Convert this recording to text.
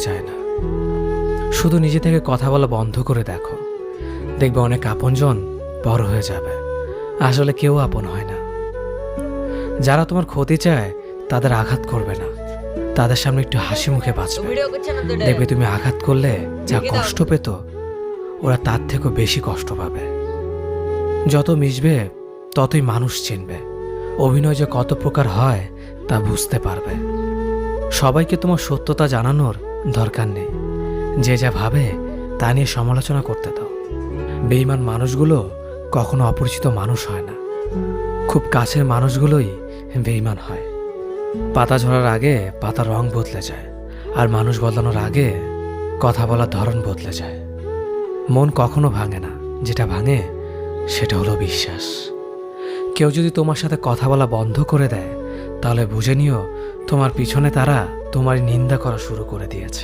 যায় না। শুধু নিজে থেকে কথা বলা বন্ধ করে দেখো, দেখবে অনেক আপনজন বড় হয়ে যাবে। আসলে কেউ আপন হয় না। যারা তোমার ক্ষতি চায় তাদের আঘাত করবে না, তাদের সামনে একটু হাসি মুখে বাঁচবে। দেখবে তুমি আঘাত করলে যা কষ্ট পেত, ওরা তার থেকেও বেশি কষ্ট পাবে। যত মিশবে ততই মানুষ চিনবে। অভিনয় যে কত প্রকার হয় তা বুঝতে পারবে। সবাইকে তোমার সত্যতা জানানোর দরকার নেই। যে যা ভাবে তা নিয়ে সমালোচনা করতে দাও। বেঈমান মানুষগুলো কখনো অপরিচিত মানুষ হয় না। খুব কাছের মানুষগুলোই বেঈমান হয়। পাতা ঝরার আগে পাতার রং বদলে যায়, আর মানুষ বদলানোর আগে কথা বলার ধরন বদলে যায়। মন কখনো ভাঙে না, যেটা ভাঙে সেটা হলো বিশ্বাস। কেউ যদি তোমার সাথে কথা বলা বন্ধ করে দেয়, তাহলে বুঝে নিও তোমার পিছনে তারা তোমার নিন্দা করা শুরু করে দিয়েছে।